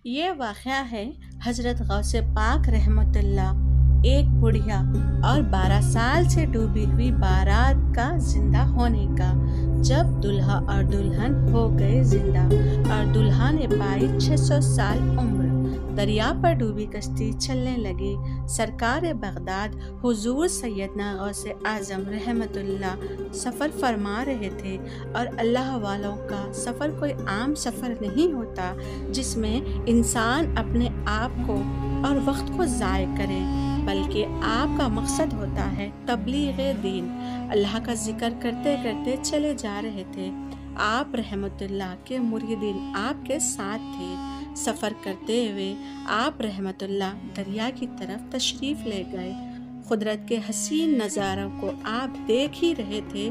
یہ واقعہ ہے حضرت غوث پاک رحمت اللہ ایک بڑھیا اور 12 سال سے ڈوبی ہوئی بارات کا زندہ ہونے کا۔ جب دلہا اور دلہن ہو گئے زندہ اور دلہا نے پائی 600 سال عمر، دریا پر ڈوبی کشتی چلنے لگی۔ سرکار بغداد حضور سیدنا غوث اعظم رحمت اللہ سفر فرما رہے تھے، اور اللہ والوں کا سفر کوئی عام سفر نہیں ہوتا جس میں انسان اپنے آپ کو اور وقت کو ضائع کرے، بلکہ آپ کا مقصد ہوتا ہے تبلیغ دین۔ اللہ کا ذکر کرتے کرتے چلے جا رہے تھے۔ آپ رحمت اللہ کے مریدین آپ کے ساتھ تھے۔ سفر کرتے ہوئے آپ رحمت اللہ دریا کی طرف تشریف لے گئے۔ قدرت کے حسین نظاروں کو آپ دیکھ ہی رہے تھے،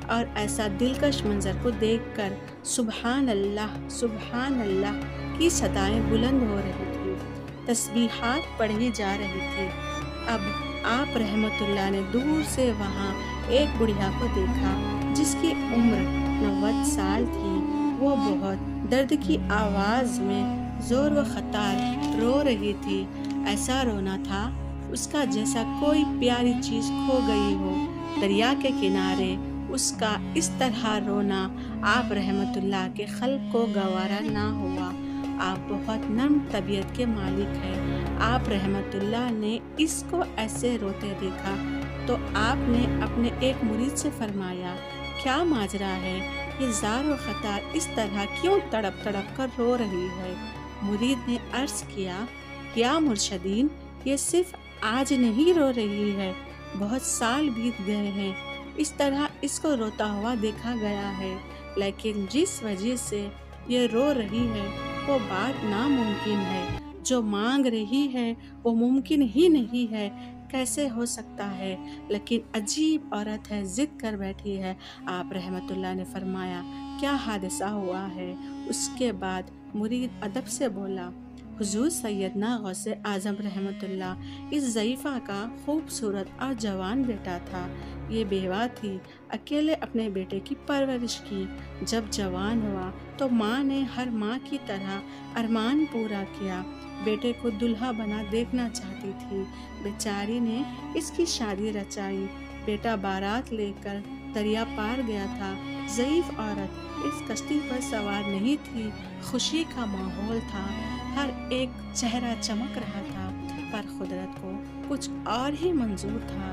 اور ایسا دلکش منظر کو دیکھ کر سبحان اللہ کی صدائیں بلند ہو رہی تھی، تسبیحات پڑھی جا رہی تھی۔ اب آپ رحمت اللہ نے دور سے وہاں ایک بڑھیا کو دیکھا جس کی عمر 90 سال تھی۔ وہ بہت درد کی آواز میں زور و خطار رو رہی تھی۔ ایسا رونا تھا اس کا جیسا کوئی پیاری چیز کھو گئی ہو۔ دریا کے کنارے اس کا اس طرح رونا آپ رحمت اللہ کے قلب کو گوارا نہ ہوا۔ آپ بہت نرم طبیعت کے مالک ہیں۔ آپ رحمت اللہ نے اس کو ایسے روتے دیکھا تو آپ نے اپنے ایک مرید سے فرمایا، کیا ماجرا ہے؟ یہ زار و خطار اس طرح کیوں تڑپ تڑپ کر رو رہی ہے؟ مرید نے عرض کیا، یا مرشدین، یہ صرف آج نہیں رو رہی ہے، بہت سال بیت گئے ہیں اس طرح اس کو روتا ہوا دیکھا گیا ہے، لیکن جس وجہ سے یہ رو رہی ہے وہ بات ناممکن ہے۔ جو مانگ رہی ہے وہ ممکن ہی نہیں ہے، کیسے ہو سکتا ہے؟ لیکن عجیب عورت ہے، ضد کر بیٹھی ہے۔ آپ رحمت اللہ نے فرمایا، کیا حادثہ ہوا ہے؟ اس کے بعد مرید ادب سے بولا، حضور سیدنا غوث اعظم رحمت اللہ اس ضعیفہ کا خوبصورت اور جوان بیٹا تھا۔ یہ بیوہ تھی، اکیلے اپنے بیٹے کی پرورش کی۔ جب جوان ہوا تو ماں نے ہر ماں کی طرح ارمان پورا کیا، بیٹے کو دلہا بنا دیکھنا چاہتی تھی۔ بیچاری نے اس کی شادی رچائی۔ بیٹا بارات لے کر دریا پار گیا تھا۔ ضعیف عورت اس کشتی پر سوار نہیں تھی۔ خوشی کا ماحول تھا، ہر ایک چہرہ چمک رہا تھا، پر قدرت کو کچھ اور ہی منظور تھا۔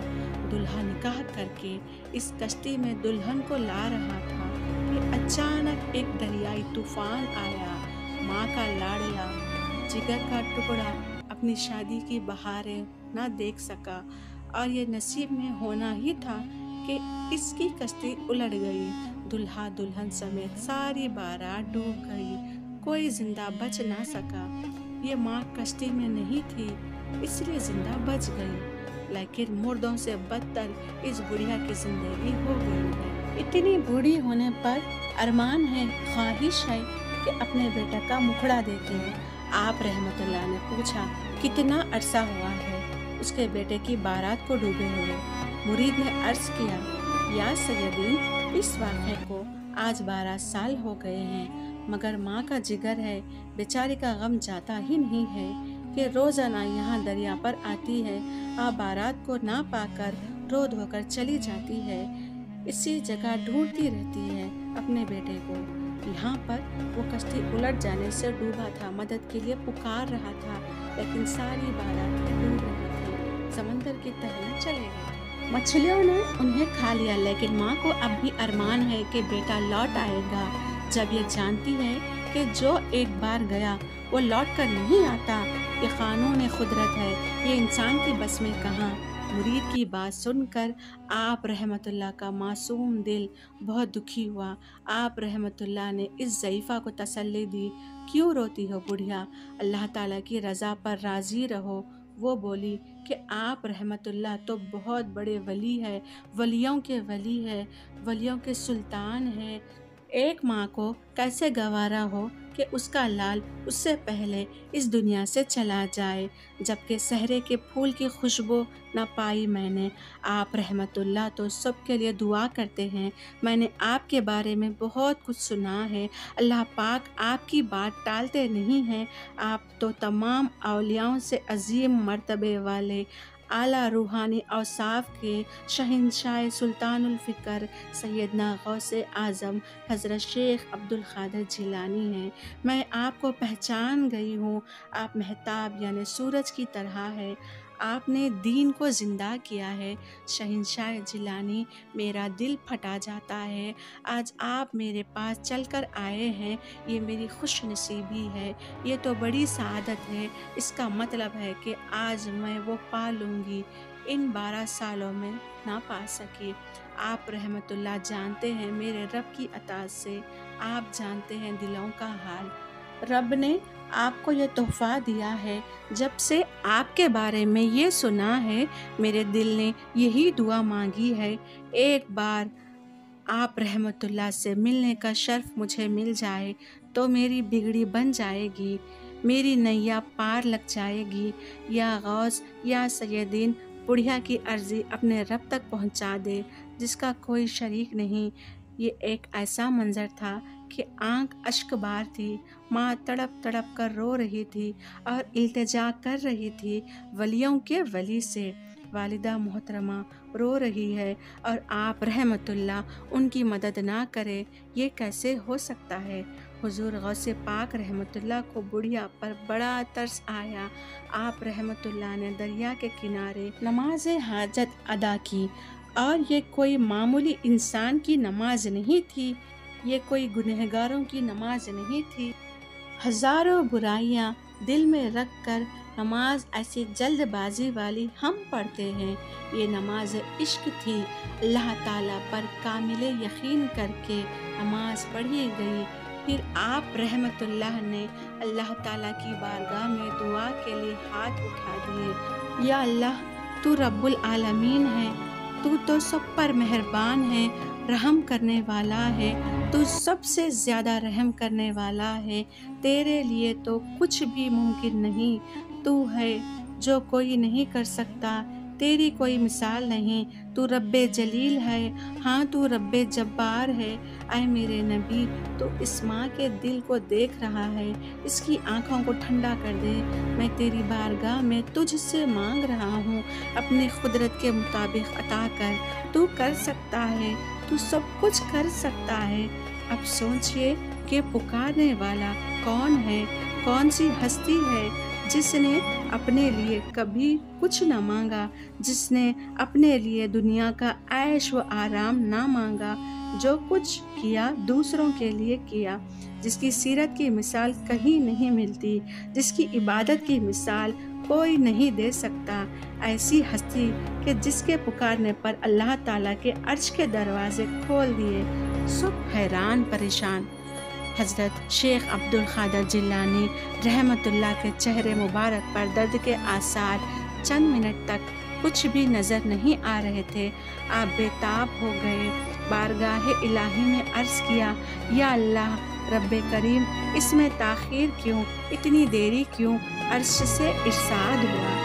دلہا نکاح کر کے اس کشتی میں دلہن کو لا رہا تھا کہ اچانک ایک دریائی طوفان آیا۔ ماں کا لاڈلا جگر کا ٹکڑا اپنی شادی کی بہاریں نہ دیکھ سکا، اور یہ نصیب میں ہونا ہی تھا کہ اس کی کشتی الٹ گئی۔ دلہا دلہن سمیت ساری بارات ڈوب گئی، کوئی زندہ بچ نہ سکا۔ یہ ماں کشتی میں نہیں تھی اس لیے زندہ بچ گئی، لیکن مردوں سے بدتر اس بڑھیا کی زندگی ہو گئی ہے۔ اتنی بوڑھی ہونے پر ارمان ہے، خواہش ہے کہ اپنے بیٹا کا مکھڑا دیکھیں۔ آپ رحمت اللہ نے پوچھا، کتنا عرصہ ہوا ہے اس کے بیٹے کی بارات کو ڈوبے ہوئے؟ مرید نے عرض کیا، یا سیدین، اس واقعے کو آج 12 سال ہو گئے ہیں، مگر ماں کا جگر ہے، بیچاری کا غم جاتا ہی نہیں ہے کہ روزانہ یہاں دریا پر آتی ہے اور بارات کو نہ پا کر رو دھو کر چلی جاتی ہے، اسی جگہ ڈھونڈتی رہتی ہے اپنے بیٹے کو۔ یہاں پر وہ کشتی الٹ جانے سے ڈوبا تھا، مدد کے لیے پکار رہا تھا، لیکن ساری بارات ڈوب رہی تھی، سمندر کی تہ میں چلے گئے۔ مچھلیوں نے انہیں کھا لیا، لیکن ماں کو اب بھی ارمان ہے کہ بیٹا لوٹ آئے گا۔ جب یہ جانتی ہے کہ جو ایک بار گیا وہ لوٹ کر نہیں آتا، یہ قانون قدرت ہے، یہ انسان کی بس میں کہاں۔ مرید کی بات سن کر آپ رحمت اللہ کا معصوم دل بہت دکھی ہوا۔ آپ رحمت اللہ نے اس ضعیفہ کو تسلی دی، کیوں روتی ہو بڑھیا؟ اللہ تعالیٰ کی رضا پر راضی رہو۔ وہ بولی کہ آپ رحمت اللہ تو بہت بڑے ولی ہے، ولیوں کے ولی ہے، ولیوں کے سلطان ہے، ایک ماں کو کیسے گوارا ہو کہ کہ اس کا لال اس سے پہلے اس دنیا سے چلا جائے، جبکہ صحرے کے پھول کی خوشبو نہ پائی میں نے۔ آپ رحمت اللہ تو سب کے لیے دعا کرتے ہیں۔ میں نے آپ کے بارے میں بہت کچھ سنا ہے۔ اللہ پاک آپ کی بات ٹالتے نہیں ہیں۔ آپ تو تمام اولیاؤں سے عظیم مرتبے والے، اعلیٰ روحانی اوصاف کے شہنشاہ سلطان الفکر سیدنا غوث اعظم حضرت شیخ عبد القادر جیلانی ہیں۔ میں آپ کو پہچان گئی ہوں۔ آپ مہتاب یعنی سورج کی طرح ہے۔ آپ نے دین کو زندہ کیا ہے۔ شہنشاہ جیلانی، میرا دل پھٹا جاتا ہے۔ آج آپ میرے پاس چل کر آئے ہیں، یہ میری خوش نصیبی ہے، یہ تو بڑی سعادت ہے۔ اس کا مطلب ہے کہ آج میں وہ پا لوں گی ان 12 سالوں میں نہ پا سکی۔ آپ رحمت اللہ جانتے ہیں میرے رب کی عطا سے، آپ جانتے ہیں دلوں کا حال۔ رب نے آپ کو یہ تحفہ دیا ہے۔ جب سے آپ کے بارے میں یہ سنا ہے، میرے دل نے یہی دعا مانگی ہے، ایک بار آپ رحمت اللہ سے ملنے کا شرف مجھے مل جائے تو میری بگڑی بن جائے گی، میری نیا پار لگ جائے گی۔ یا غوث یا سیدین، بڑھیا کی عرضی اپنے رب تک پہنچا دے جس کا کوئی شریک نہیں۔ یہ ایک ایسا منظر تھا کہ آنکھ اشک بار تھی۔ ماں تڑپ تڑپ کر رو رہی تھی اور التجا کر رہی تھی ولیوں کے ولی سے۔ والدہ محترمہ رو رہی ہے اور آپ رحمت اللہ ان کی مدد نہ کرے، یہ کیسے ہو سکتا ہے؟ حضور غوث پاک رحمت اللہ کو بڑھیا پر بڑا ترس آیا۔ آپ رحمت اللہ نے دریا کے کنارے نماز حاجت ادا کی، اور یہ کوئی معمولی انسان کی نماز نہیں تھی، یہ کوئی گنہگاروں کی نماز نہیں تھی۔ ہزاروں برائیاں دل میں رکھ کر نماز ایسی جلد بازی والی ہم پڑھتے ہیں، یہ نماز عشق تھی۔ اللہ تعالیٰ پر کامل یقین کر کے نماز پڑھی گئی۔ پھر آپ رحمت اللہ نے اللہ تعالیٰ کی بارگاہ میں دعا کے لیے ہاتھ اٹھا دیے۔ یا اللہ، تو رب العالمین ہے، تو سب پر مہربان ہے، رحم کرنے والا ہے، تو سب سے زیادہ رحم کرنے والا ہے۔ تیرے لیے تو کچھ بھی ممکن نہیں، تو ہے جو کوئی نہیں کر سکتا، تیری کوئی مثال نہیں۔ تو رب جلیل ہے، ہاں تو رب جبار ہے۔ اے میرے نبی، تو اس ماں کے دل کو دیکھ رہا ہے، اس کی آنکھوں کو ٹھنڈا کر دے۔ میں تیری بارگاہ میں تجھ سے مانگ رہا ہوں، اپنی قدرت کے مطابق عطا کر۔ تو کر سکتا ہے، تو سب کچھ کر سکتا ہے۔ اب سوچئے کہ پکارنے والا کون ہے، کون سی ہستی ہے جس نے اپنے لیے کبھی کچھ نہ مانگا، جس نے اپنے لیے دنیا کا عیش و آرام نہ مانگا، جو کچھ کیا دوسروں کے لیے کیا، جس کی سیرت کی مثال کہیں نہیں ملتی، جس کی عبادت کی مثال کوئی نہیں دے سکتا۔ ایسی ہستی کہ جس کے پکارنے پر اللہ تعالیٰ کے عرش کے دروازے کھول دیے۔ سب حیران پریشان۔ حضرت شیخ عبد القادر جیلانی رحمت اللہ کے چہرے مبارک پر درد کے آثار چند منٹ تک کچھ بھی نظر نہیں آ رہے تھے۔ آپ بے تاب ہو گئے، بارگاہ الہی میں عرض کیا، یا اللہ رب کریم، اس میں تاخیر کیوں، اتنی دیری کیوں؟ عرش سے ارشاد ہوا،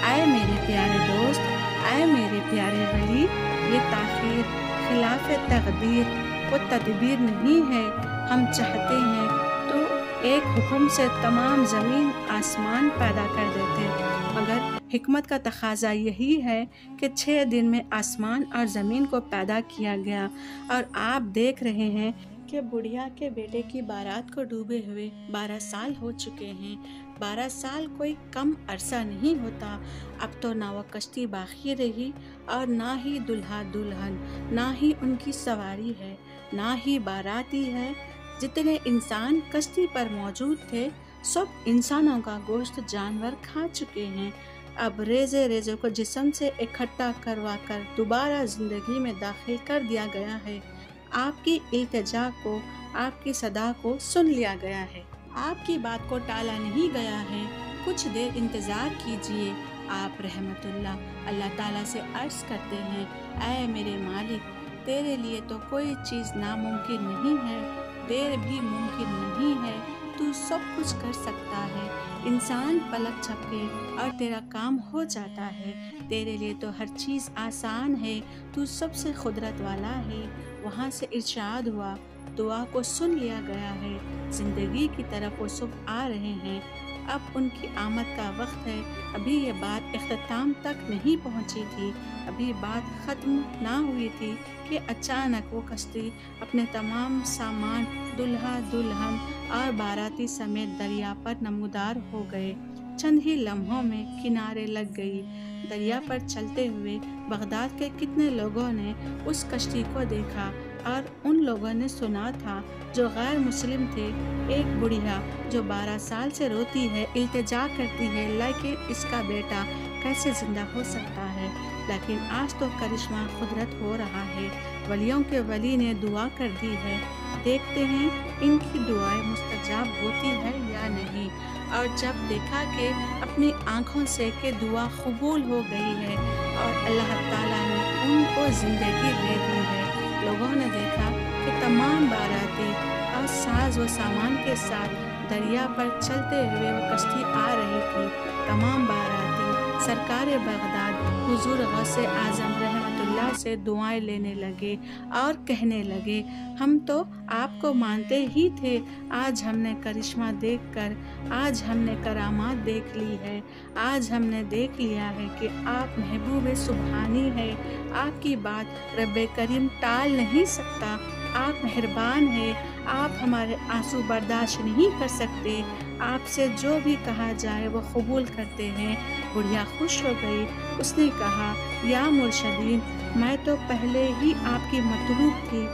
اے میرے پیارے دوست، اے میرے پیارے ولی، یہ تاخیر خلاف تقدیر و تدبیر نہیں ہے۔ ہم چاہتے ہیں تو ایک حکم سے تمام زمین آسمان پیدا کر دیتے، مگر حکمت کا تقاضا یہی ہے کہ 6 دن میں آسمان اور زمین کو پیدا کیا گیا۔ اور آپ دیکھ رہے ہیں کہ بڑھیا کے بیٹے کی بارات کو ڈوبے ہوئے 12 سال ہو چکے ہیں۔ 12 سال کوئی کم عرصہ نہیں ہوتا۔ اب تو نہ وہ کشتی باقی رہی، اور نہ ہی دلہا دلہن، نہ ہی ان کی سواری ہے، نہ ہی باراتی ہے۔ جتنے انسان کشتی پر موجود تھے، سب انسانوں کا گوشت جانور کھا چکے ہیں۔ اب ریزے ریزے کو جسم سے اکٹھا کروا کر دوبارہ زندگی میں داخل کر دیا گیا ہے۔ آپ کی التجا کو، آپ کی صدا کو سن لیا گیا ہے۔ آپ کی بات کو ٹالا نہیں گیا ہے۔ کچھ دیر انتظار کیجئے۔ آپ رحمت اللہ تعالیٰ سے عرض کرتے ہیں، اے میرے مالک، تیرے لیے تو کوئی چیز ناممکن نہیں ہے، دیر بھی ممکن نہیں ہے۔ تو تو سب کچھ کر سکتا ہے، انسان پلک جھپکے اور تیرا کام ہو جاتا ہے، تیرے لیے تو ہر چیز آسان ہے، تو سب سے قدرت والا ہے۔ وہاں سے ارشاد ہوا، دعا کو سن لیا گیا ہے، زندگی کی طرف وہ سب آ رہے ہیں، اب ان کی آمد کا وقت ہے۔ ابھی یہ بات اختتام تک نہیں پہنچی تھی، ابھی بات ختم نہ ہوئی تھی کہ اچانک وہ کشتی اپنے تمام سامان، دلہا دلہن اور باراتی سمیت دریا پر نمودار ہو گئے۔ چند ہی لمحوں میں کنارے لگ گئی۔ دریا پر چلتے ہوئے بغداد کے کتنے لوگوں نے اس کشتی کو دیکھا، اور ان لوگوں نے سنا تھا جو غیر مسلم تھے، ایک بڑھیا جو 12 سال سے روتی ہے، التجا کرتی ہے لیکن اس کا بیٹا کیسے زندہ ہو سکتا ہے، لیکن آج تو کرشمہ قدرت ہو رہا ہے، ولیوں کے ولی نے دعا کر دی ہے، دیکھتے ہیں ان کی دعائیں مستجاب ہوتی ہے یا نہیں۔ اور جب دیکھا کہ اپنی آنکھوں سے کہ دعا قبول ہو گئی ہے اور اللہ تعالیٰ نے ان کو زندگی دے دی ہے، لوگوں نے دیکھا کہ تمام باراتی اور ساز و سامان کے ساتھ دریا پر چلتے ہوئے وہ کشتی آ رہی تھی۔ تمام باراتی سرکار بغداد حضور غوث اعظم رحمۃ اللہ سے دعائیں لینے لگے اور کہنے لگے، ہم تو آپ کو مانتے ہی تھے، آج ہم نے کرشمہ دیکھ کر، آج ہم نے کرامات دیکھ لی ہے، آج ہم نے دیکھ لیا ہے کہ آپ محبوب سبحانی ہے، آپ کی بات رب کریم ٹال نہیں سکتا، آپ مہربان ہیں، آپ ہمارے آنسو برداشت نہیں کر سکتے، آپ سے جو بھی کہا جائے وہ قبول کرتے ہیں۔ بڑھیا خوش ہو گئی، اس نے کہا، یا مرشدین، میں تو پہلے ہی آپ کی مطلوب تھی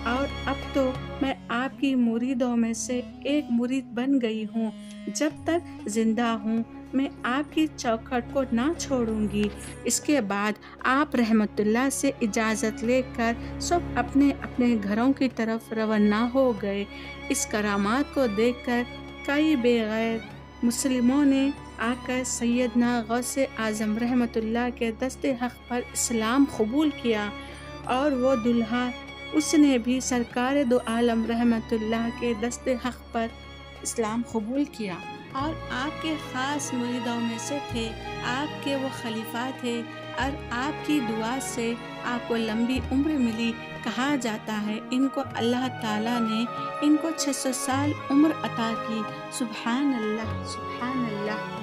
اور اب تو میں آپ کی مریدوں میں سے ایک مرید بن گئی ہوں، جب تک زندہ ہوں میں آپ کی چوکھٹ کو نہ چھوڑوں گی۔ اس کے بعد آپ رحمت اللہ سے اجازت لے کر سب اپنے اپنے گھروں کی طرف روانہ ہو گئے۔ اس کرامات کو دیکھ کر کئی بے غیر مسلموں نے آ کر سیدنا غوث اعظم رحمت اللہ کے دست حق پر اسلام قبول کیا، اور وہ دلہا اس نے بھی سرکار دو عالم رحمت اللہ کے دست حق پر اسلام قبول کیا، اور آپ کے خاص مریدوں میں سے تھے، آپ کے وہ خلیفہ تھے، اور آپ کی دعا سے آپ کو لمبی عمر ملی۔ کہا جاتا ہے ان کو اللہ تعالیٰ نے ان کو 600 سال عمر عطا کی۔ سبحان اللہ، سبحان اللہ۔